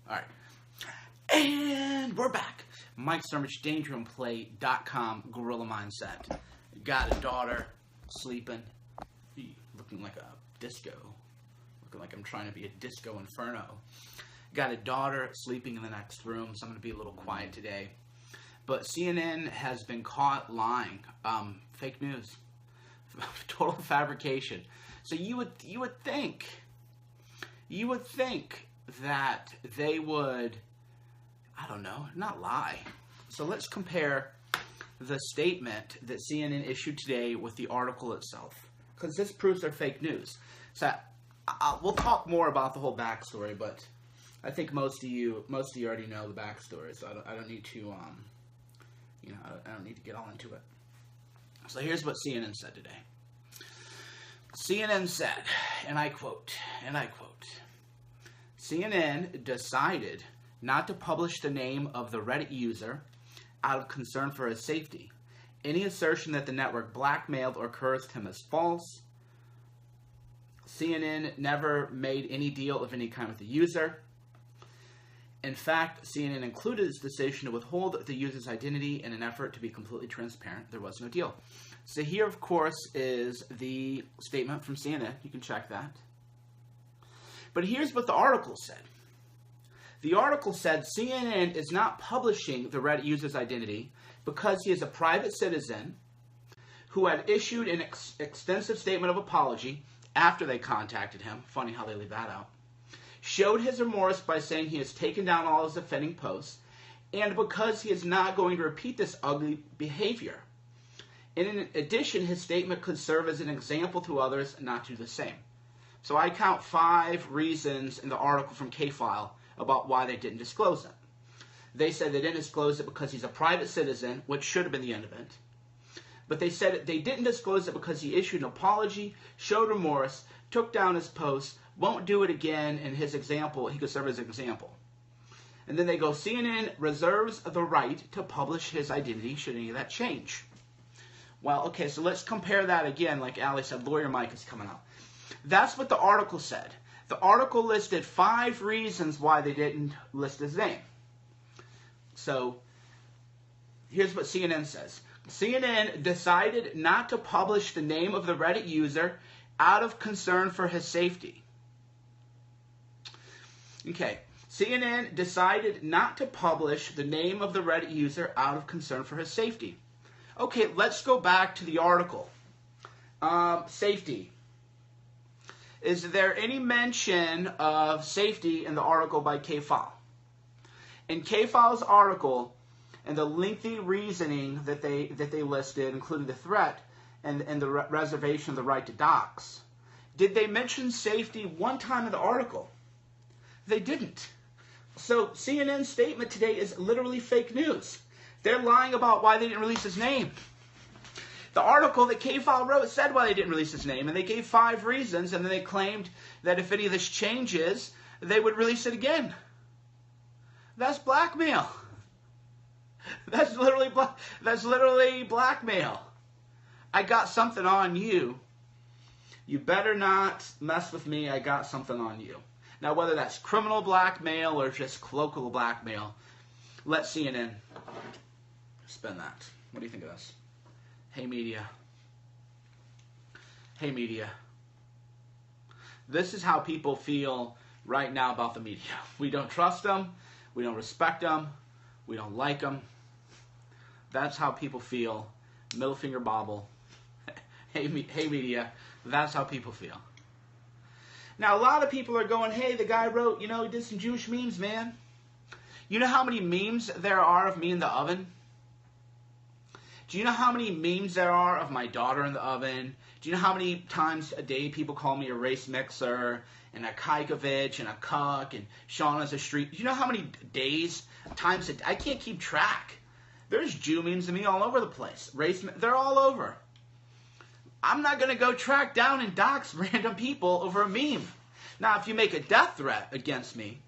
Alright. And we're back. Mike Cernovich, DangerandPlay.com, Gorilla Mindset. Got a daughter, sleeping, looking like a disco. Looking like I'm trying to be a disco inferno. Got a daughter sleeping in the next room, so I'm going to be a little quiet today. But CNN has been caught lying. Fake news. Total fabrication. So you would think that they would, I don't know, not lie. So let's compare the statement that CNN issued today with the article itself, because this proves they're fake news. So we'll talk more about the whole backstory, but I think most of you already know the backstory, so I don't need to, I don't need to get all into it. So here's what CNN said today. CNN said, and I quote, CNN decided not to publish the name of the Reddit user out of concern for his safety. Any assertion that the network blackmailed or coerced him is false. CNN never made any deal of any kind with the user. In fact, CNN included its decision to withhold the user's identity in an effort to be completely transparent. There was no deal. So here, of course, is the statement from CNN. You can check that. But here's what the article said. The article said CNN is not publishing the Reddit user's identity because he is a private citizen who had issued an extensive statement of apology after they contacted him. Funny how they leave that out. Showed his remorse by saying he has taken down all his offending posts, and because he is not going to repeat this ugly behavior. In addition, his statement could serve as an example to others not to do the same. So I count 5 reasons in the article from K-File about why they didn't disclose it. They said they didn't disclose it because he's a private citizen, which should have been the end of it. But they said they didn't disclose it because he issued an apology, showed remorse, took down his posts, won't do it again, and his example, he could serve as an example. And then they go, CNN reserves the right to publish his identity should any of that change. Well, okay, so let's compare that again. Like Ali said, Lawyer Mike is coming out. That's what the article said. The article listed 5 reasons why they didn't list his name. So here's what CNN says. CNN decided not to publish the name of the Reddit user out of concern for his safety. Okay, CNN decided not to publish the name of the Reddit user out of concern for his safety. Okay, let's go back to the article. Safety. Is there any mention of safety in the article by K-File? In K-File's article, and the lengthy reasoning that they listed, including the threat and the reservation of the right to dox, did they mention safety one time in the article? They didn't. So CNN's statement today is literally fake news. They're lying about why they didn't release his name. The article that K-File wrote said why they didn't release his name, and they gave 5 reasons, and then they claimed that if any of this changes, they would release it again. That's blackmail. That's literally blackmail. I got something on you. You better not mess with me. I got something on you. Now, whether that's criminal blackmail or just colloquial blackmail, let CNN spin that. What do you think of this? Hey, media. Hey, media. This is how people feel right now about the media. We don't trust them. We don't respect them. We don't like them. That's how people feel. Middle finger bobble. Hey, media. That's how people feel. Now, a lot of people are going, hey, the guy wrote, he did some Jewish memes, man. You know how many memes there are of me in the oven? Do you know how many memes there are of my daughter in the oven? Do you know how many times a day people call me a race mixer, and a Kaikovich, and a cuck, and Shauna's a street? Do you know how many times I can't keep track. There's Jew memes of me all over the place. They're all over. I'm not going to go track down and dox random people over a meme. Now, if you make a death threat against me,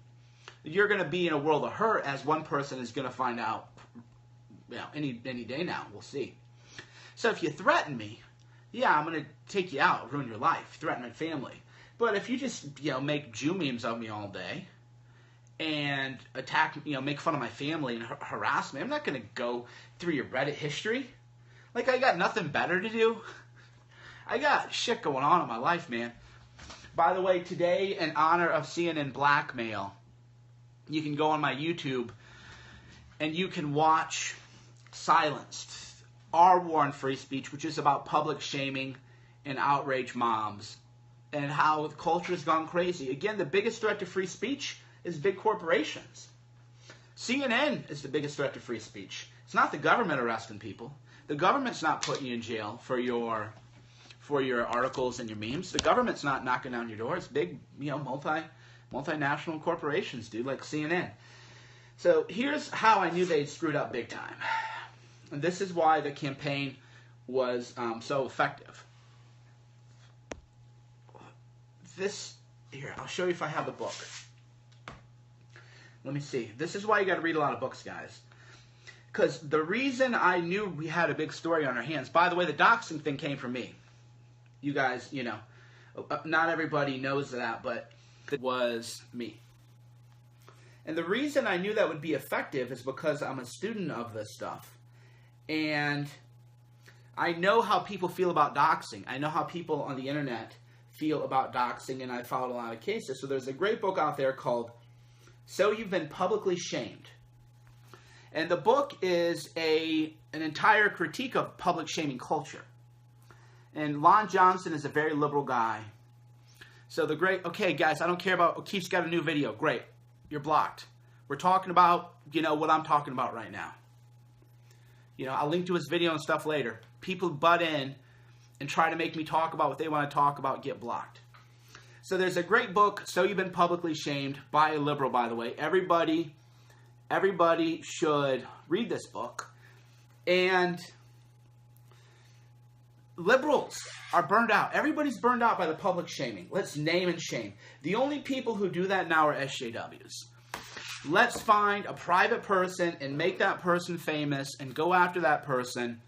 you're going to be in a world of hurt, as one person is going to find out any day now. We'll see. So if you threaten me, yeah, I'm going to take you out, ruin your life, threaten my family. But if you just make Jew memes of me all day, and attack, make fun of my family and harass me. I'm not going to go through your Reddit history. Like, I got nothing better to do. I got shit going on in my life, man. By the way, today, in honor of CNN blackmail, you can go on my YouTube and you can watch Silenced, Our War on Free Speech, which is about public shaming and outrage mobs and how the culture has gone crazy. Again, the biggest threat to free speech is big corporations. CNN is the biggest threat to free speech. It's not the government arresting people. The government's not putting you in jail for your articles and your memes. The government's not knocking down your door. It's big, multinational corporations, dude, like CNN. So here's how I knew they'd screwed up big time. And this is why the campaign was so effective. Here, I'll show you if I have the book. Let me see. This is why you got to read a lot of books, guys. Because the reason I knew we had a big story on our hands, by the way, the doxing thing came from me. You guys, not everybody knows that, but it was me. And the reason I knew that would be effective is because I'm a student of this stuff. And I know how people feel about doxing. I know how people on the internet feel about doxing, and I followed a lot of cases. So there's a great book out there called So You've Been Publicly Shamed. And the book is an entire critique of public shaming culture. And Lon Johnson is a very liberal guy. So okay, guys, I don't care about, O'Keefe's got a new video. Great. You're blocked. We're talking about, what I'm talking about right now. I'll link to his video and stuff later. People butt in and try to make me talk about what they want to talk about, get blocked. So there's a great book, So You've Been Publicly Shamed, by a liberal, by the way. Everybody should read this book. And liberals are burned out. Everybody's burned out by the public shaming. Let's name and shame. The only people who do that now are SJWs. Let's find a private person and make that person famous and go after that person.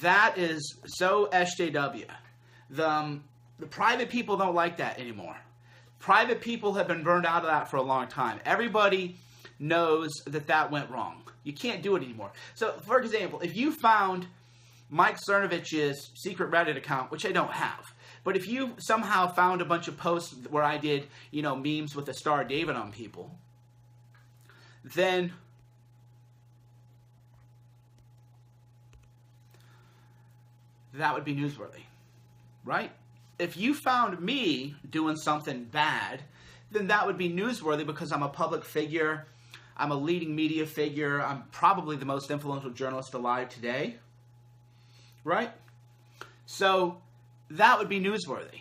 That is so SJW. The private people don't like that anymore. Private people have been burned out of that for a long time. Everybody knows that went wrong. You can't do it anymore. So, for example, if you found Mike Cernovich's secret Reddit account, which I don't have, but if you somehow found a bunch of posts where I did, memes with the Star of David on people, then that would be newsworthy, right? If you found me doing something bad, then that would be newsworthy because I'm a public figure. I'm a leading media figure. I'm probably the most influential journalist alive today, right? So that would be newsworthy.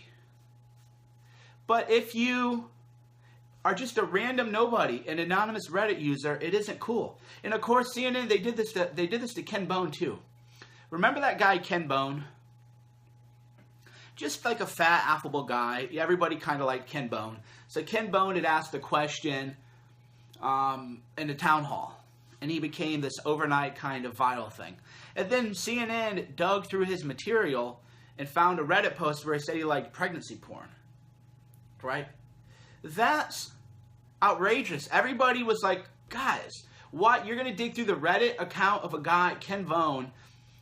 But if you are just a random nobody, an anonymous Reddit user, it isn't cool. And of course, CNN, they did this to Ken Bone too. Remember that guy Ken Bone? Just like a fat, affable guy. Everybody kind of liked Ken Bone. So Ken Bone had asked a question in a town hall. And he became this overnight kind of viral thing. And then CNN dug through his material and found a Reddit post where he said he liked pregnancy porn. Right? That's outrageous. Everybody was like, guys, what? You're going to dig through the Reddit account of a guy, Ken Bone,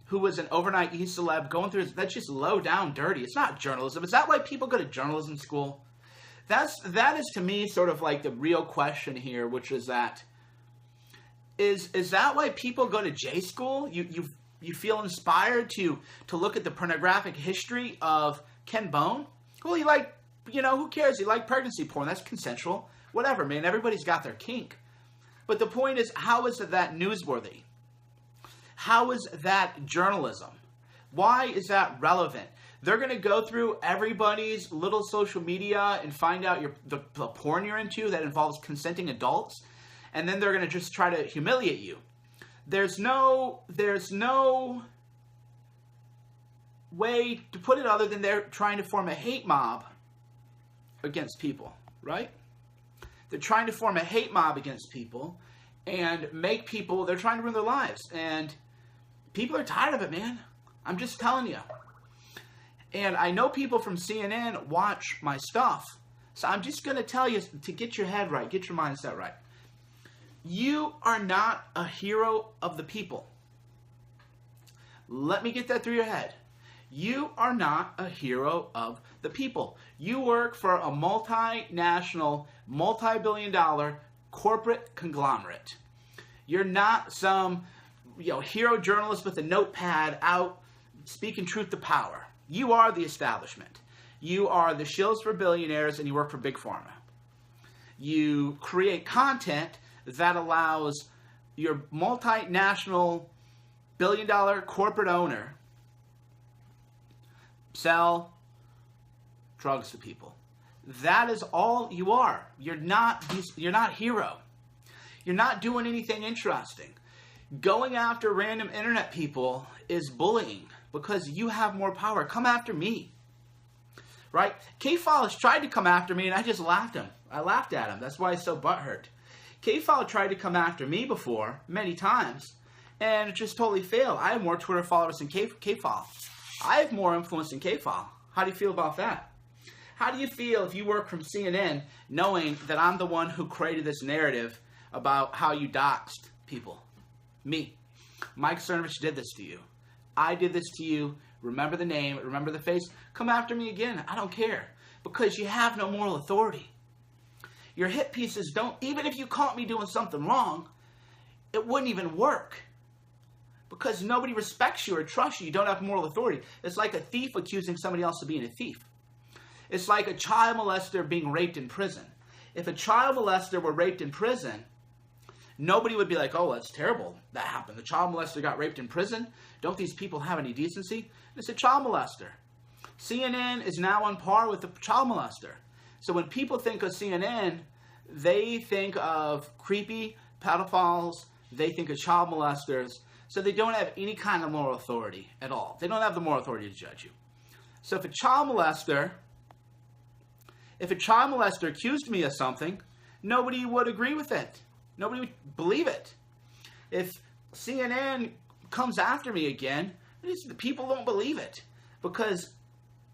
who was an overnight e-celeb going through, that's just low down dirty. It's not journalism. Is that why people go to journalism school? That is to me sort of like the real question here, which is that, is that why people go to J school? You feel inspired to look at the pornographic history of Ken Bone? Well, he liked, who cares? He liked pregnancy porn. That's consensual. Whatever, man. Everybody's got their kink. But the point is, how is that newsworthy? How is that journalism? Why is that relevant? They're going to go through everybody's little social media and find out the porn you're into that involves consenting adults, and then they're going to just try to humiliate you. There's no way to put it other than they're trying to form a hate mob against people, right? They're trying to form a hate mob against people and make people, they're trying to ruin their lives. And people are tired of it, man. I'm just telling you. And I know people from CNN watch my stuff. So I'm just going to tell you to get your head right, get your mindset right. You are not a hero of the people. Let me get that through your head. You are not a hero of the people. You work for a multinational, multi-billion-dollar corporate conglomerate. You're not some, hero journalist with a notepad out speaking truth to power. You are the establishment. You are the shills for billionaires, and you work for Big Pharma. You create content that allows your multinational, billion-dollar corporate owner sell drugs to people. That is all you are. You're not hero. You're not doing anything interesting. Going after random internet people is bullying because you have more power. Come after me. Right? K-File has tried to come after me and I just laughed at him. I laughed at him. That's why he's so butthurt. K-File tried to come after me before, many times, and it just totally failed. I have more Twitter followers than K-File. I have more influence than K-File. How do you feel about that? How do you feel if you work from CNN knowing that I'm the one who created this narrative about how you doxed people? Me. Mike Cernovich did this to you. I did this to you. Remember the name. Remember the face. Come after me again. I don't care. Because you have no moral authority. Your hit pieces don't, even if you caught me doing something wrong, it wouldn't even work. Because nobody respects you or trusts you. You don't have moral authority. It's like a thief accusing somebody else of being a thief. It's like a child molester being raped in prison. If a child molester were raped in prison, nobody would be like, oh, that's terrible. That happened. The child molester got raped in prison. Don't these people have any decency? It's a child molester. CNN is now on par with the child molester. So when people think of CNN, they think of creepy pedophiles. They think of child molesters. So they don't have any kind of moral authority at all. They don't have the moral authority to judge you. So if a child molester accused me of something, nobody would agree with it. Nobody would believe it. If CNN comes after me again, the people don't believe it. Because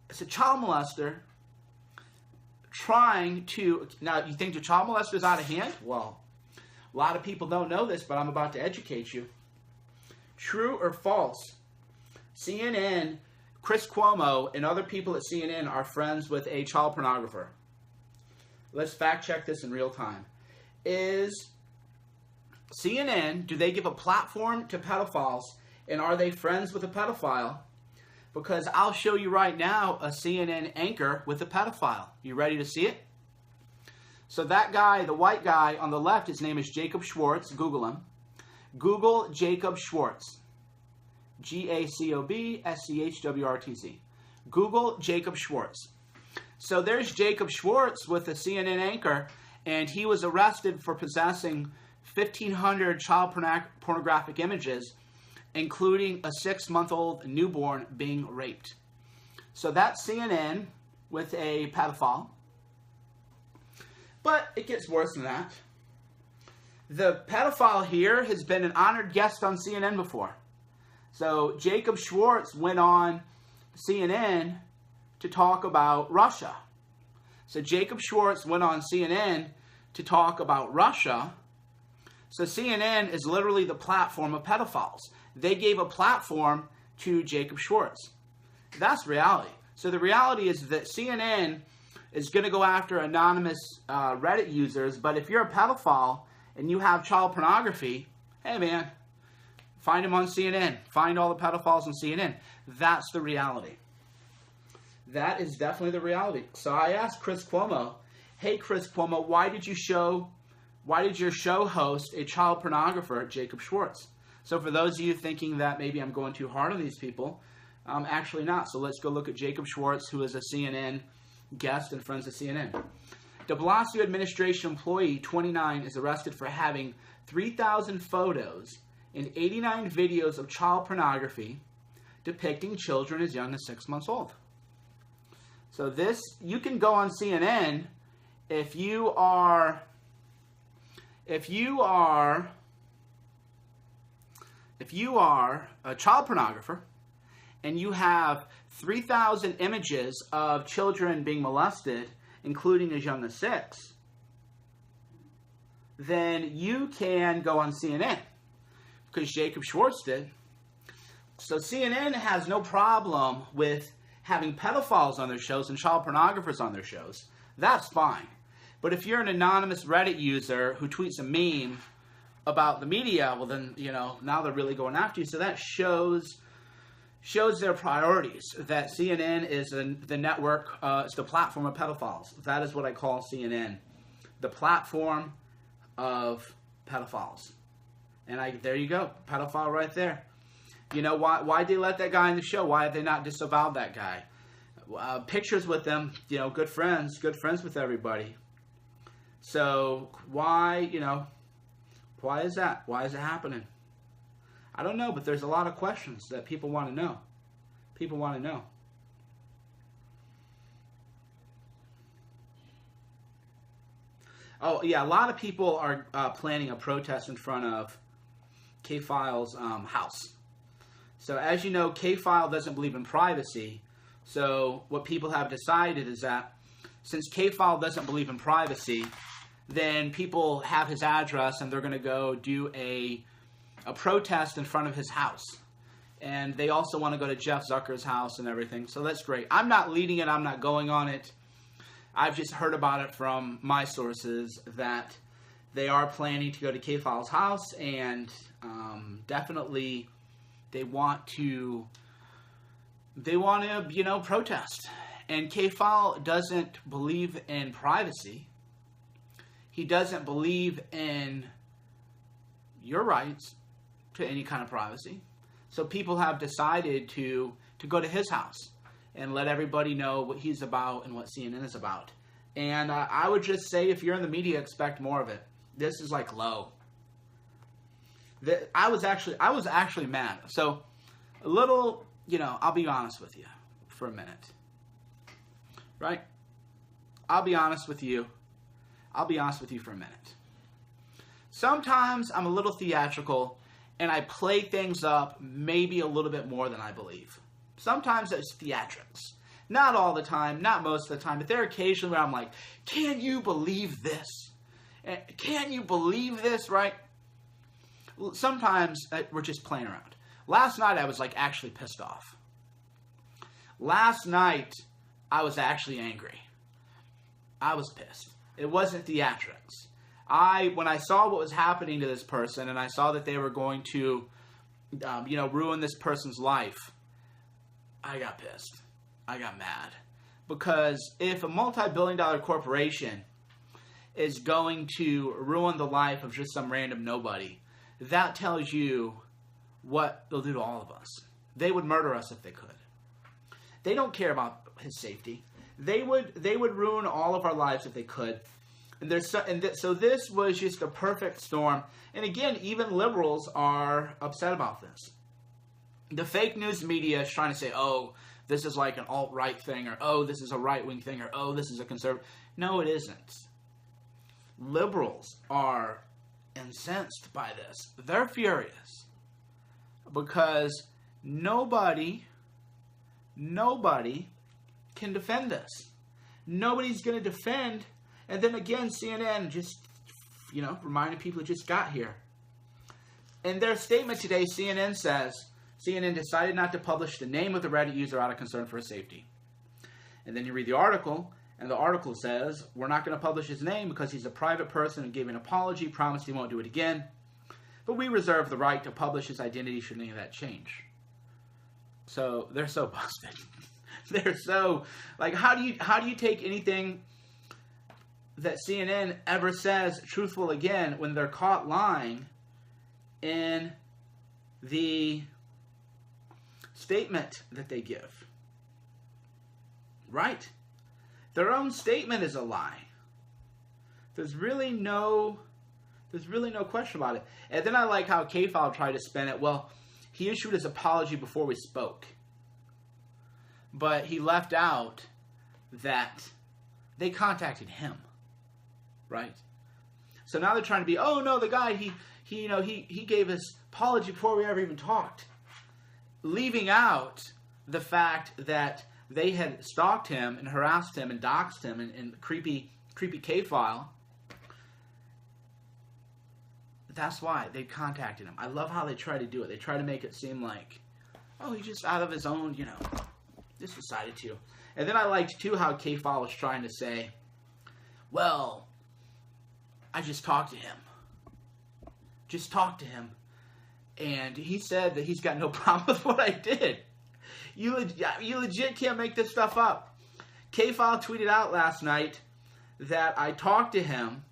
it's a child molester trying to... Now, you think the child molester is out of hand? Well, a lot of people don't know this, but I'm about to educate you. True or false? CNN, Chris Cuomo, and other people at CNN are friends with a child pornographer. Let's fact check this in real time. Is CNN, do they give a platform to pedophiles, and are they friends with a pedophile? Because I'll show you right now a CNN anchor with a pedophile. You ready to see it? So that guy, the white guy on the left, his name is Jacob Schwartz. Google him. Google Jacob Schwartz. G-A-C-O-B-S-C-H-W-R-T-Z. Google Jacob Schwartz. So there's Jacob Schwartz with a CNN anchor, and he was arrested for possessing 1,500 child pornographic images, including a 6-month-old newborn being raped. So that's CNN with a pedophile. But it gets worse than that. The pedophile here has been an honored guest on CNN before. So Jacob Schwartz went on CNN to talk about Russia. So Jacob Schwartz went on CNN to talk about Russia. So CNN is literally the platform of pedophiles. They gave a platform to Jacob Schwartz. That's reality. So the reality is that CNN is going to go after anonymous Reddit users, but if you're a pedophile and you have child pornography, hey man, find them on CNN. Find all the pedophiles on CNN. That's the reality. That is definitely the reality. So I asked Chris Cuomo, hey Chris Cuomo, why did your show host a child pornographer, Jacob Schwartz? So for those of you thinking that maybe I'm going too hard on these people, I'm actually not. So let's go look at Jacob Schwartz, who is a CNN guest and friends of CNN. De Blasio administration employee 29 is arrested for having 3,000 photos and 89 videos of child pornography depicting children as young as 6 months old. So this, you can go on CNN if you are a child pornographer and you have 3,000 images of children being molested, including as young as 6, then you can go on CNN, because Jacob Schwartz did. So CNN has no problem with having pedophiles on their shows and child pornographers on their shows. That's fine. But if you're an anonymous Reddit user who tweets a meme about the media, well then, now they're really going after you. So that shows their priorities, that CNN is the network, it's the platform of pedophiles. That is what I call CNN, the platform of pedophiles. And there you go, pedophile right there. Why'd they let that guy in the show? Why have they not disavowed that guy? Pictures with them, good friends with everybody. So why is that? Why is it happening? I don't know, but there's a lot of questions that people want to know. People want to know. Oh, yeah, a lot of people are planning a protest in front of K-File's house. So as you know, K-File doesn't believe in privacy. So what people have decided is that since K-File doesn't believe in privacy, then people have his address and they're going to go do a protest in front of his house. And they also want to go to Jeff Zucker's house and everything. So that's great. I'm not leading it. I'm not going on it. I've just heard about it from my sources that they are planning to go to K-File's house, and definitely they want to protest. And K-File doesn't believe in privacy. He doesn't believe in your rights to any kind of privacy. So people have decided to go to his house and let everybody know what he's about and what CNN is about. And I would just say, if you're in the media, expect more of it. This is like low. I was actually mad. So a little, I'll be honest with you for a minute. Right? I'll be honest with you for a minute. Sometimes I'm a little theatrical and I play things up maybe a little bit more than I believe. Sometimes it's theatrics. Not all the time, not most of the time, but there are occasions where I'm like, can you believe this? Can you believe this, right? Sometimes we're just playing around. Last night I was actually pissed off. Last night I was actually angry. I was pissed. It wasn't theatrics. When I saw what was happening to this person and I saw that they were going to, ruin this person's life, I got pissed. I got mad. Because if a multi-billion-dollar corporation is going to ruin the life of just some random nobody, that tells you what they'll do to all of us. They would murder us if they could. They don't care about his safety. They would ruin all of our lives if they could. So this was just a perfect storm. And again, even liberals are upset about this. The fake news media is trying to say, oh, this is like an alt-right thing, or oh, this is a right-wing thing, or oh, this is a conservative. No, it isn't. Liberals are incensed by this. They're furious. Because nobody can defend this. Nobody's going to defend. And then again, CNN just, reminding people it just got here. In their statement today, CNN says, CNN decided not to publish the name of the Reddit user out of concern for his safety. And then you read the article, and the article says, we're not going to publish his name because he's a private person and gave an apology, promised he won't do it again. But we reserve the right to publish his identity should any of that change. So they're so busted. They're so, how do you take anything that CNN ever says truthful again when they're caught lying in the statement that they give? Right? Their own statement is a lie. There's really no question about it. And then I like how K-File tried to spin it. Well, he issued his apology before we spoke. But he left out that they contacted him. Right? So now they're trying to be, oh no, the guy, he gave his apology before we ever even talked. Leaving out the fact that they had stalked him and harassed him and doxed him in creepy K-File. That's why they contacted him. I love how they try to do it. They try to make it seem like, oh, he just out of his own, just decided to. And then I liked, too, how K-File was trying to say, well, I just talked to him. Just talked to him. And he said that he's got no problem with what I did. You legit can't make this stuff up. K-File tweeted out last night that I talked to him,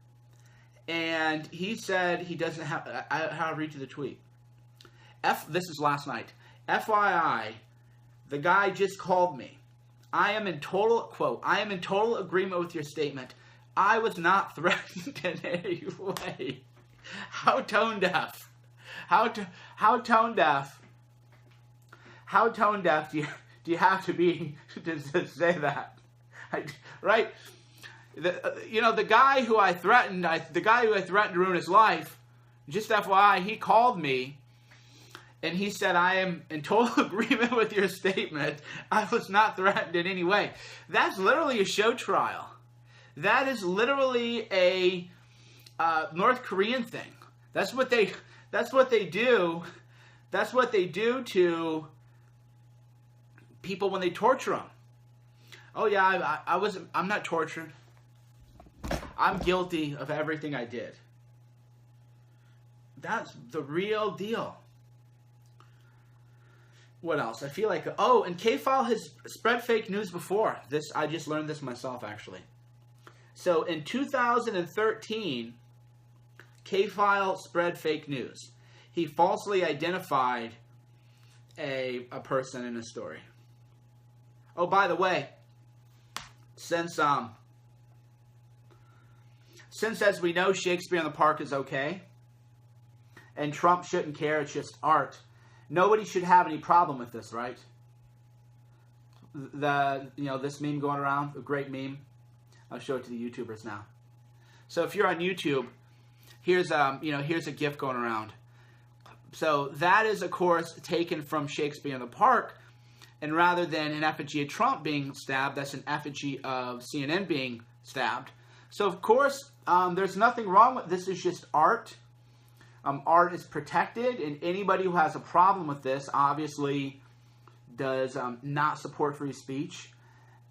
and he said he doesn't have... I'll read you the tweet. This is last night. FYI, the guy just called me. I am in total, quote, I am in total agreement with your statement. I was not threatened in any way. How tone deaf. How tone deaf. How tone deaf do you have to be to say that? Right? The guy who I threatened, to ruin his life, just FYI, he called me and he said, I am in total agreement with your statement. I was not threatened in any way. That's literally a show trial. That is literally a North Korean thing. That's what they do. That's what they do to people when they torture them. Oh yeah, I'm not tortured. I'm guilty of everything I did. That's the real deal. What else? I feel like... Oh, and K-File has spread fake news before. I just learned this myself, actually. So, in 2013, K-File spread fake news. He falsely identified a person in a story. Oh, by the way, since as we know, Shakespeare in the Park is okay, and Trump shouldn't care, it's just art, nobody should have any problem with this, right? This meme going around, a great meme. I'll show it to the YouTubers now. So if you're on YouTube, here's a GIF going around. So that is, of course, taken from Shakespeare in the Park, and rather than an effigy of Trump being stabbed, that's an effigy of CNN being stabbed. So of course, there's nothing wrong with this. Is just art. Art is protected, and anybody who has a problem with this obviously does not support free speech.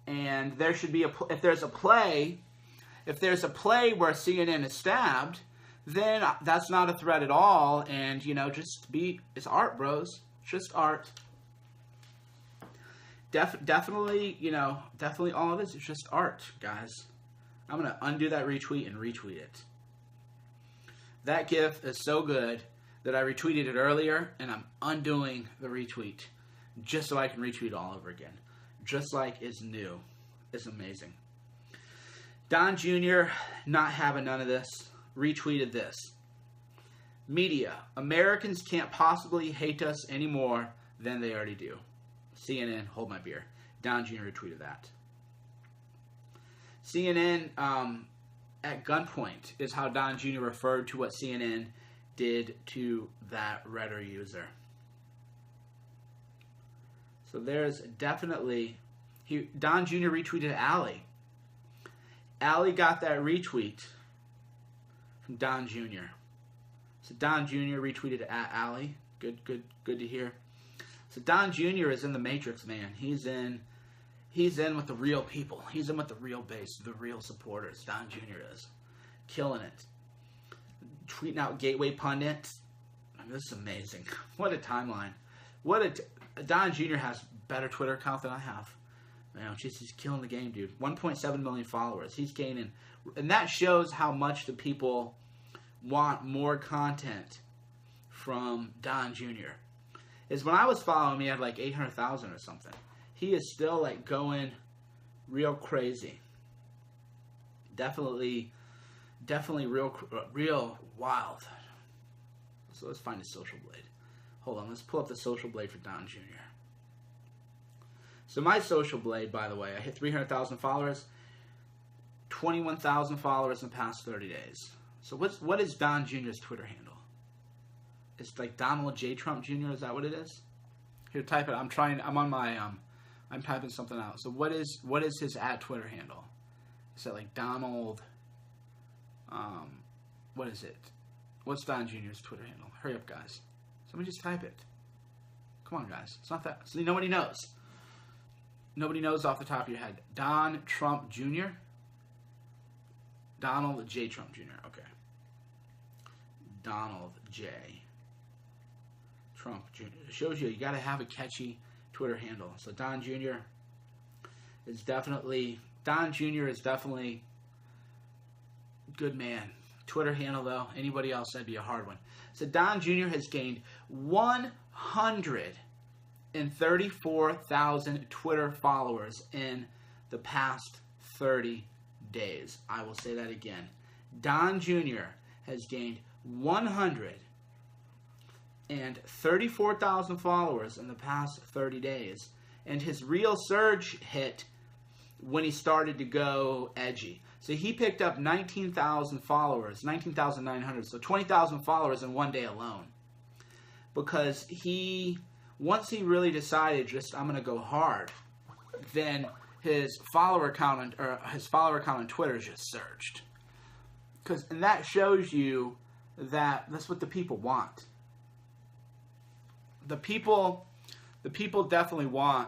And there should be if there's a play where CNN is stabbed, then that's not a threat at all. And it's art, bros. It's just art. Definitely all of this is just art, guys. I'm gonna undo that retweet and retweet it. That GIF is so good that I retweeted it earlier, and I'm undoing the retweet just so I can retweet all over again. Just like it's new. It's amazing. Don Jr. not having none of this. Retweeted this. Media. Americans can't possibly hate us any more than they already do. CNN, hold my beer. Don Jr. retweeted that. CNN at gunpoint is how Don Jr. referred to what CNN did to that Redder user. So there's definitely... Don Jr. retweeted Allie. Allie got that retweet from Don Jr. So Don Jr. retweeted at Allie. Good to hear. So Don Jr. is in the Matrix, man. He's in with the real people. He's in with the real base, the real supporters. Don Jr. is killing it. Tweeting out Gateway Pundits. I mean, this is amazing. What a timeline. Don Jr. has better Twitter account than I have. He's killing the game, dude. 1.7 million followers. He's gaining. And that shows how much the people want more content from Don Jr. Is when I was following him, he had like 800,000 or something. He is still like going real crazy. Definitely real wild. So let's find a social blade. Hold on, let's pull up the social blade for Don Jr. So my social blade, by the way, I hit 300,000 followers, 21,000 followers in the past 30 days. So what is Don Jr.'s Twitter handle? It's like Donald J. Trump Jr. Is that what it is? Here, type it. I'm typing something out. So what is his @Twitter handle? Is that like Donald? What is it? What's Don Jr.'s Twitter handle? Hurry up, guys. Somebody just type it. Come on, guys. It's not that. See, nobody knows. Nobody knows off the top of your head. Don Trump Jr.? Donald J. Trump Jr. Okay. Donald J. Trump Jr. It shows you got to have a catchy Twitter handle. So Don Jr. is definitely good man. Twitter handle, though, anybody else, that'd be a hard one. So Don Jr. has gained 134,000 Twitter followers in the past 30 days. I will say that again. Don Jr. has gained 134,000 followers in the past 30 days. And his real surge hit when he started to go edgy. So he picked up 19,000 followers, 19,900, so 20,000 followers in one day alone. Because once he really decided I'm going to go hard, then his follower count on Twitter just surged. And that shows you that that's what the people want. The people definitely want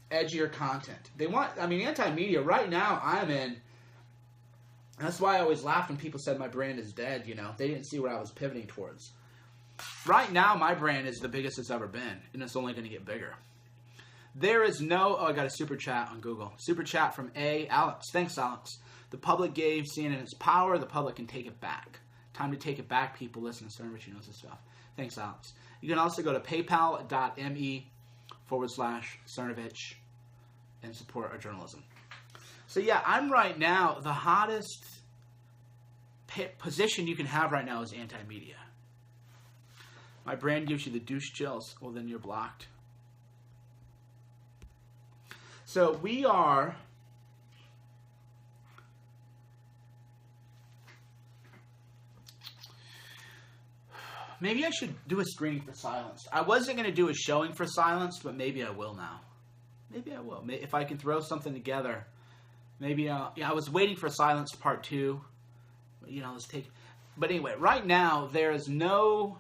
edgier content. They want, anti-media. Right now, that's why I always laugh when people said my brand is dead, They didn't see what I was pivoting towards. Right now, my brand is the biggest it's ever been, and it's only going to get bigger. There is I got a super chat on Google. Super chat from Alex. Thanks, Alex. The public gave CNN its power. The public can take it back. Time to take it back, people. Listen to Cernovich. He knows this stuff. Thanks, Alex. You can also go to paypal.me/Cernovich and support our journalism. So yeah, I'm right now, the hottest position you can have right now is anti-media. My brand gives you the douche chills. Well, then you're blocked. So we are... Maybe I should do a screening for Silenced. I wasn't going to do a showing for Silenced, but maybe I will now. Maybe I will. If I can throw something together, maybe I'll... Yeah, I was waiting for Silenced Part 2. But, let's take... But anyway, right now, there's no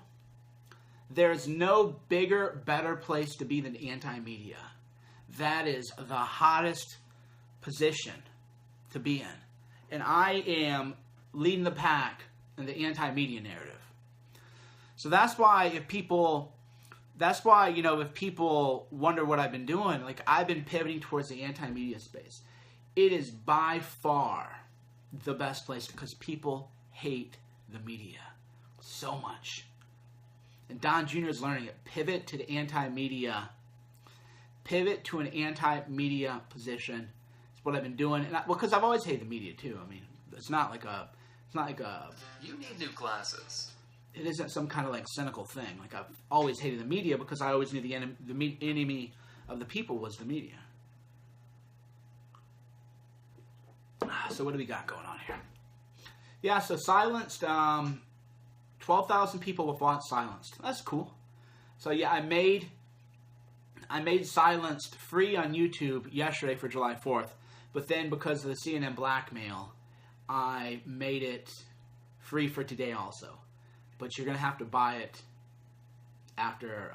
bigger, better place to be than anti-media. That is the hottest position to be in. And I am leading the pack in the anti-media narrative. So that's why if people wonder what I've been doing, I've been pivoting towards the anti-media space. It is by far the best place because people hate the media so much. And Don Jr. is learning it. Pivot to the anti-media. Pivot to an anti-media position. It's what I've been doing. And because I've always hated the media too. It's not like a... You need new glasses. It isn't some kind of cynical thing. I've always hated the media because I always knew the enemy of the people was the media. So what do we got going on here? Yeah, so Silenced, 12,000 people have watched Silenced. That's cool. So yeah, I made Silenced free on YouTube yesterday for July 4th. But then because of the CNN blackmail, I made it free for today also. But you're going to have to buy it after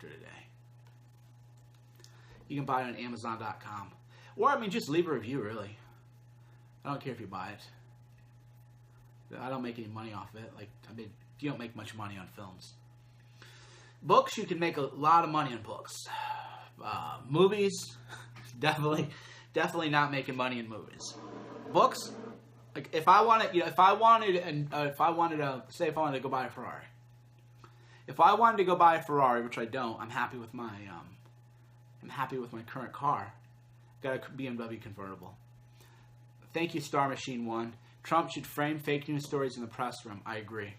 today. You can buy it on Amazon.com. Or, just leave a review, really. I don't care if you buy it. I don't make any money off of it. You don't make much money on films. Books, you can make a lot of money on books. Movies, definitely not making money in movies. Books... If I wanted to go buy a Ferrari. If I wanted to go buy a Ferrari, which I don't, I'm happy with my current car. Got a BMW convertible. Thank you, Star Machine 1. Trump should frame fake news stories in the press room. I agree.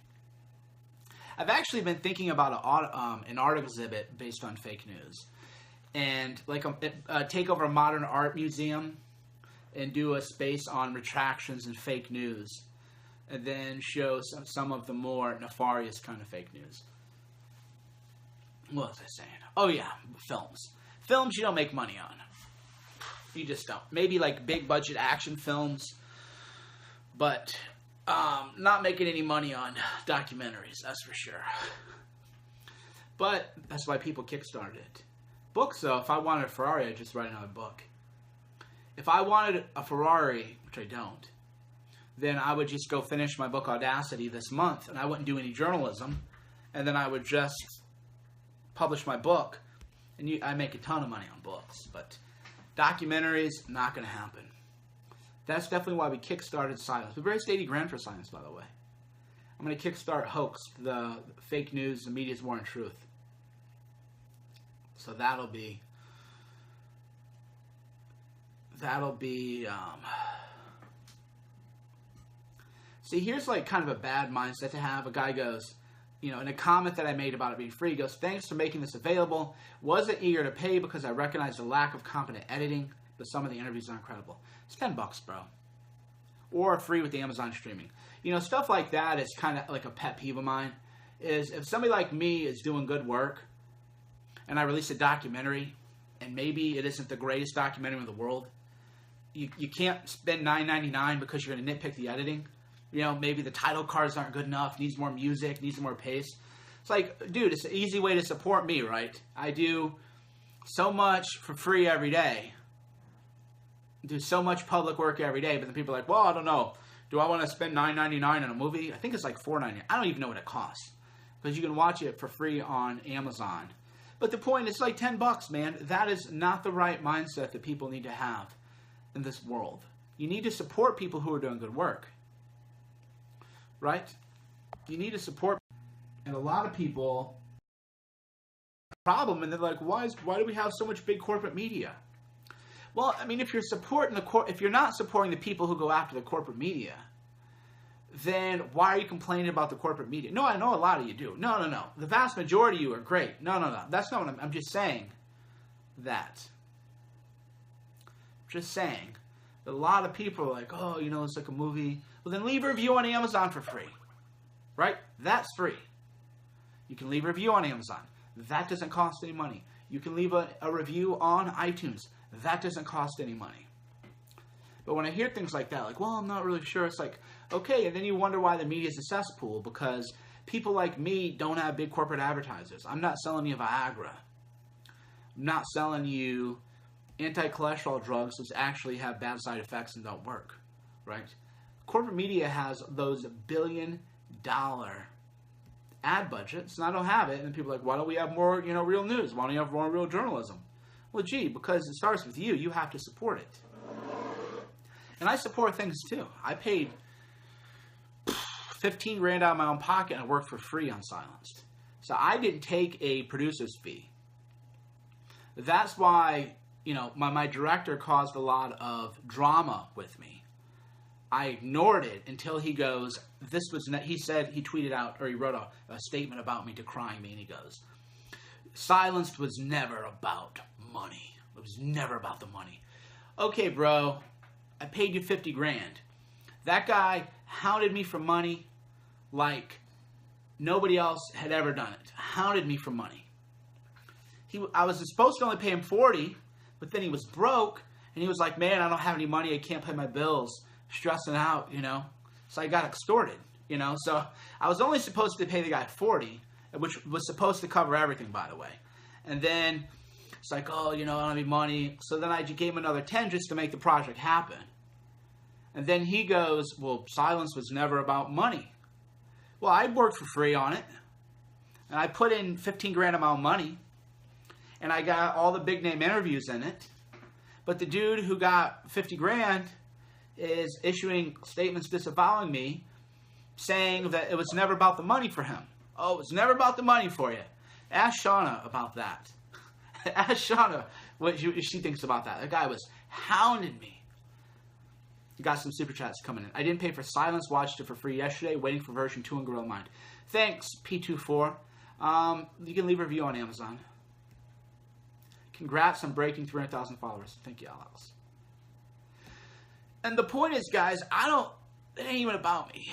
I've actually been thinking about an art exhibit based on fake news, and take over a modern art museum. And do a space on retractions and fake news. And then show some of the more nefarious kind of fake news. What was I saying? Oh yeah, films. Films you don't make money on. You just don't. Maybe big budget action films. But Not making any money on documentaries, that's for sure. But that's why people kickstarted it. Books, though, if I wanted a Ferrari, I'd just write another book. If I wanted a Ferrari, which I don't, then I would just go finish my book Audacity this month, and I wouldn't do any journalism, and then I would just publish my book, and I make a ton of money on books. But documentaries, not going to happen. That's definitely why we kickstarted Silence. We raised $80,000 for Silence, by the way. I'm going to kickstart Hoax, the fake news, the media's war and truth. So that'll be see, here's like kind of a bad mindset to have. A guy goes, you know, in a comment that I made about it being free, he goes, thanks for making this available. Wasn't eager to pay because I recognize the lack of competent editing, but some of the interviews are incredible. It's $10, bro. Or free with the Amazon streaming. You know, stuff like that is kind of like a pet peeve of mine. Is if somebody like me is doing good work, and I release a documentary, and maybe it isn't the greatest documentary in the world, you can't spend $9.99 because you're going to nitpick the editing. You know, maybe the title cards aren't good enough, needs more music, needs more pace. It's like, dude, it's an easy way to support me, right? I do so much for free every day. Do so much public work every day, but then people are like, well, I don't know. Do I want to spend $9.99 on a movie? I think it's like $4.99. I don't even know what it costs, because you can watch it for free on Amazon. But the point is, like $10, man. That is not the right mindset that people need to have in this world. You need to support people who are doing good work, right? You need to support, and a lot of people problem, and they're like, why do we have so much big corporate media? Well, I mean, if you're if you're not supporting the people who go after the corporate media, then why are you complaining about the corporate media? No, I know a lot of you do. No. The vast majority of you are great. No. That's not what I'm just saying that. Just saying that a lot of people are like, oh, you know, it's like a movie. Well, then leave a review on Amazon for free. Right? That's free. You can leave a review on Amazon. That doesn't cost any money. You can leave a review on iTunes. That doesn't cost any money. But when I hear things like that, like, well, I'm not really sure, it's like, okay, and then you wonder why the media is a cesspool, because people like me don't have big corporate advertisers. I'm not selling you Viagra. I'm not selling you anti-cholesterol drugs which actually have bad side effects and don't work, right? Corporate media has those billion-dollar ad budgets, and I don't have it, and people are like, why don't we have more, you know, real news? Why don't you have more real journalism? Well, gee, because it starts with you. You have to support it. And I support things too. I paid $15,000 out of my own pocket, and I worked for free on Silenced. So I didn't take a producer's fee. That's why, you know, my director caused a lot of drama with me. I ignored it until he goes, he said, he tweeted out, or he wrote a statement about me decrying me, and he goes, Silenced was never about money. It was never about the money. Okay, bro, I paid you $50,000. That guy hounded me for money like nobody else had ever done it. Hounded me for money. I was supposed to only pay him $40,000, but then he was broke, and he was like, man, I don't have any money. I can't pay my bills. Stressing out, you know. So I got extorted, you know. So I was only supposed to pay the guy $40,000, which was supposed to cover everything, by the way. And then it's like, oh, you know, I don't have any money. So then I gave him another $10,000 just to make the project happen. And then he goes, well, Silence was never about money. Well, I worked for free on it. And I put in $15,000 of my own money. And I got all the big name interviews in it. But the dude who got $50,000 is issuing statements disavowing me, saying that it was never about the money for him. Oh, it was never about the money for you. Ask Shauna about that. Ask Shauna what she thinks about that. That guy was hounding me. Got some super chats coming in. I didn't pay for Silence. Watched it for free yesterday. Waiting for version 2 on Gorilla Mind. Thanks, P24. You can leave a review on Amazon. Congrats on breaking 300,000 followers. Thank you, Alex. And the point is, guys, it ain't even about me.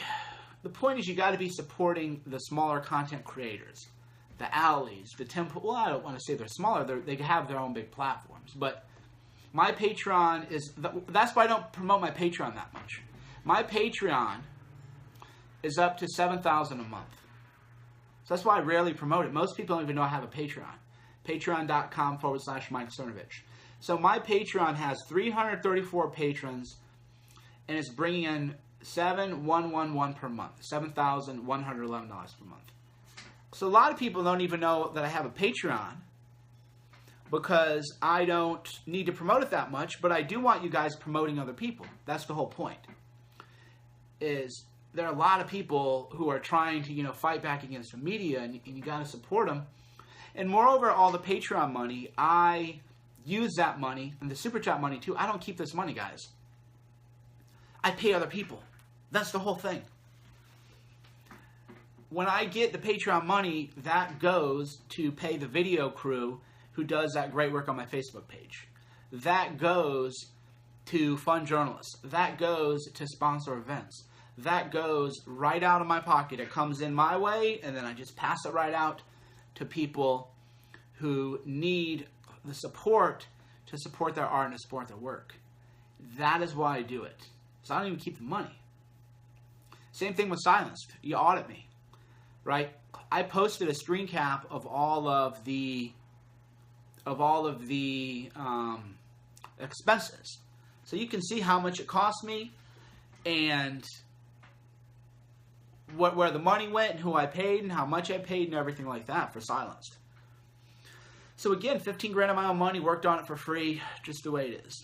The point is you got to be supporting the smaller content creators. The Alleys, the Temple. Well, I don't want to say they're smaller. They have their own big platforms. But my Patreon is... That's why I don't promote my Patreon that much. My Patreon is up to $7,000 a month. So that's why I rarely promote it. Most people don't even know I have a Patreon. Patreon.com/Mike Cernovich. So my Patreon has 334 patrons, and it's bringing in $7,111 per month, $7,111 per month. So a lot of people don't even know that I have a Patreon because I don't need to promote it that much, but I do want you guys promoting other people. That's the whole point. Is there are a lot of people who are trying to, fight back against the media, and you got to support them. And moreover, all the Patreon money, I use that money, and the Super Chat money too. I don't keep this money, guys. I pay other people. That's the whole thing. When I get the Patreon money, that goes to pay the video crew who does that great work on my Facebook page. That goes to fund journalists. That goes to sponsor events. That goes right out of my pocket. It comes in my way, and then I just pass it right out to people who need the support to support their art and to support their work. That is why I do it. So I don't even keep the money. Same thing with Silenced. You audit me, right? I posted a screen cap of all of the expenses, so you can see how much it cost me and where the money went and who I paid and how much I paid and everything like that for Silenced. So again, 15 grand of my own money, worked on it for free, just the way it is.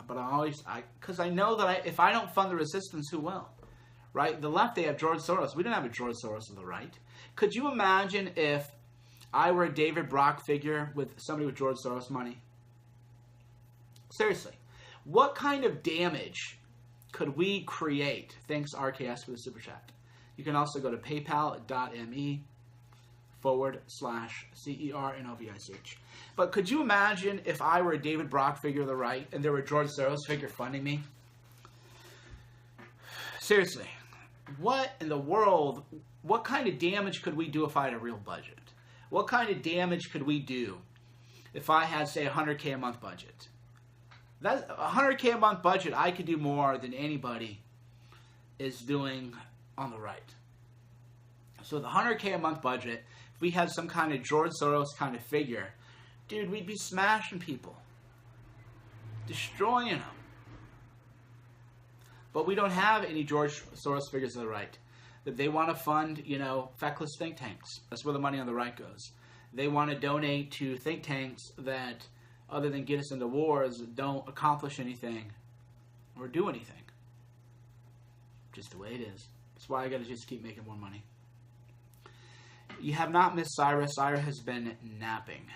But because I know that if I don't fund the resistance, who will? Right? The left, they have George Soros. We don't have a George Soros on the right. Could you imagine if I were a David Brock figure with somebody with George Soros money? Seriously. What kind of damage could we create? Thanks, RKS, for the super chat. You can also go to paypal.me/CERNOVICH. But could you imagine if I were a David Brock figure on the right and there were a George Soros figure funding me? Seriously. What in the world, what kind of damage could we do if I had a real budget? What kind of damage could we do if I had, say, $100K a month budget? That $100K a month budget, I could do more than anybody is doing on the right. So the $100K a month budget, if we had some kind of George Soros kind of figure, dude, we'd be smashing people, destroying them. But we don't have any George Soros figures on the right. That they want to fund, feckless think tanks. That's where the money on the right goes. They want to donate to think tanks that, other than get us into wars, don't accomplish anything or do anything. Just the way it is. That's why I got to just keep making more money. You have not missed Syra. Syra has been napping.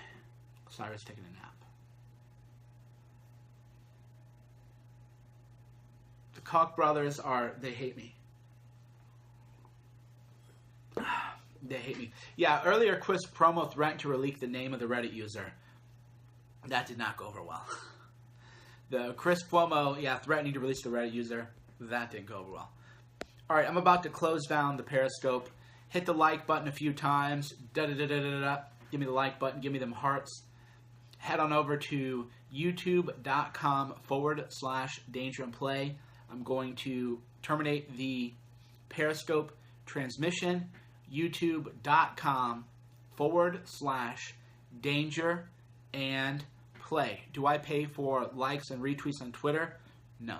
Syra's taking a nap. The Koch brothers they hate me. They hate me. Yeah, earlier Chris Promo threatened to release the name of the Reddit user. That did not go over well. The Chris Cuomo, threatening to release the Reddit user. That didn't go over well. All right, I'm about to close down the Periscope. Hit the like button a few times. Give me the like button. Give me them hearts. Head on over to youtube.com/danger and play. I'm going to terminate the Periscope transmission. youtube.com/danger and play. Do I pay for likes and retweets on Twitter? No.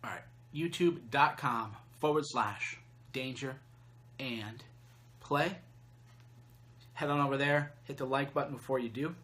All right. youtube.com/danger and play. Head on over there. Hit the like button before you do.